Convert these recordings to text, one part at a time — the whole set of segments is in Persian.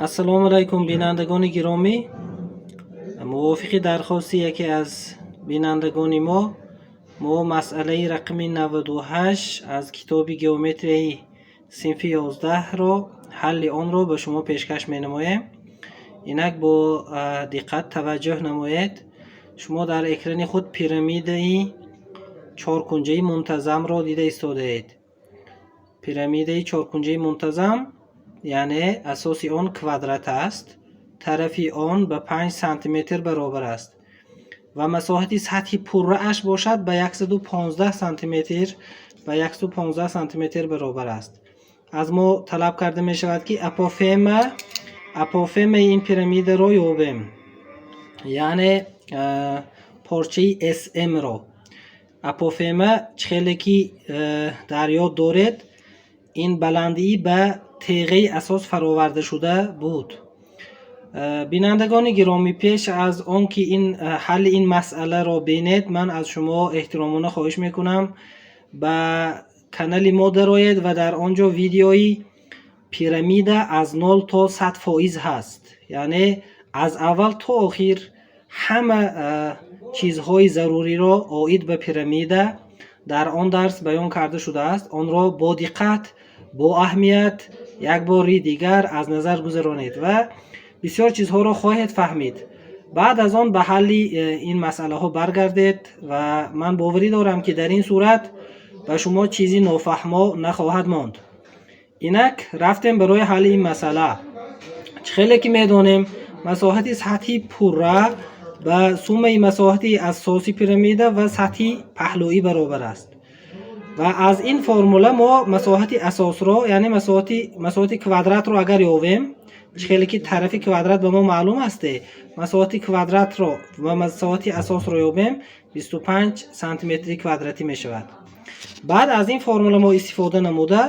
السلام علیکم بینندگان گرامی. موافق درخواست یکی از بینندگان ما مسئله رقم 98 از کتاب گئومتری صنف 11 را حل آن را به شما پیشکش می نمایم. اینک با دقت توجه نمایید. شما در اکران خود پیرامیدی چهارکنجه منتظم را دیده ایستاده اید. پیرامیدی چهارکنجه منتظم یعنی اساس آن کوادرات است. طرفی آن به 5 سانتی متر برابر است و مساحت سطح پره اش باشد به 115 سانتی متر و 115 سانتی متر برابر است. از ما طلب کرده می شود که اپوفم این پیرامید را یابیم، یعنی پارچه SM را. اپوفم چخیلی که در یاد دارید این بلندی به تیغه اساس فراورده شده بود. بینندگان گرامی، پیش از آن که حل این مسئله را بینید، من از شما احترامانه خواهش میکنم به کانال ما درآیید و در آنجا ویدیوی پیرامید از 0 تا 100% هست، یعنی از اول تا آخر همه چیزهای ضروری را عاید به پیرامید در آن درس بیان کرده شده است. آن را با دقت، با اهمیت یک باری دیگر از نظر گذرانید و بسیار چیزها را خواهید فهمید. بعد از آن به حل این مسئله ها برگردید و من باوری دارم که در این صورت به شما چیزی نافهما نخواهد ماند. اینک رفتیم برای حل این مسئله. خیلی که میدانیم مساحت سطحی پره به سوم مساحت اساسی پیرامید و سطحی پهلویی برابر است و از این فرموله ما مساحت اساس را یعنی مساحت کوادرات را اگر یابیم، خیلی که طرف کوادرات به ما معلوم است، مساحت کوادرات را و مساحت اساس را یابیم 25 سانتی متر کوادراتی می شود. بعد از این فرموله ما استفاده نموده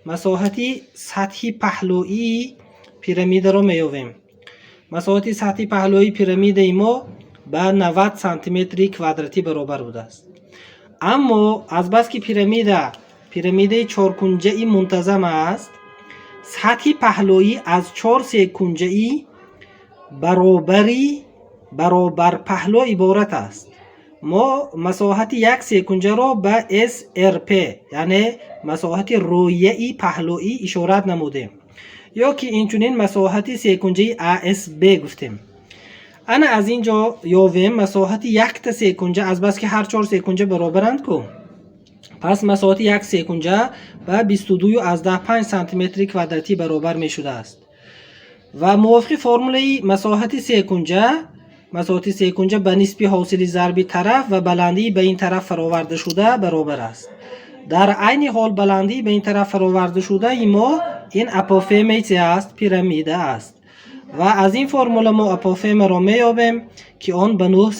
مساحت سطحی پهلویی پیرامید را می یابیم. مساحت سطحی پهلویی پیرامید ما به 90 سانتی متر کوادراتی برابر بوده است. اما از بس که پیرامید چهارکنجه‌ای منتظم است، سطح پهلویی از 4 سه‌کنجه‌ای برابر پهلو عبارت است. ما مساحت یک سه‌کنجه را به SRP یعنی مساحت رویه‌ای پهلویی اشارت نمودیم، یا که اینچنین مساحت سه‌کنجه‌ای ASB گفتیم. انا از اینجا یابیم مساحت یک تا سه‌کنجه، از بس که هر 4 سه‌کنجه برابرند کو، پس مساحت یک سه‌کنجه به 22.5 سانتی متر کوادراتی برابر می شده است و موافق فرموله مساحت سه‌کنجه به نسبت حاصل ضرب طرف و بلندی به این طرف فراورده شده برابر است. در عین حال بلندی به این طرف فراورده شده ما این اپوفم است، پیرامید است و از این فرموله ما اپوفم را میابیم که آن به 9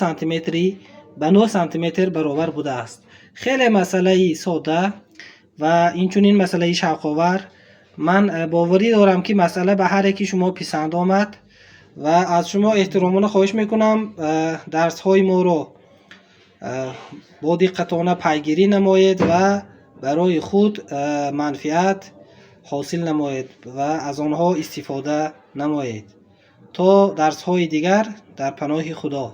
سانتی متر برابر بوده است. خیلی مسئله ساده و اینچنین مسئله شوق‌آور. من باوری دارم که مسئله به هر یکی شما پسند آمد و از شما احترامانه خواهش میکنم درس های ما را با دقتانه پیگیری نمایید و برای خود منفعت حاصل نمایید و از آنها استفاده نمایید. تا درس های دیگر در پناه خدا.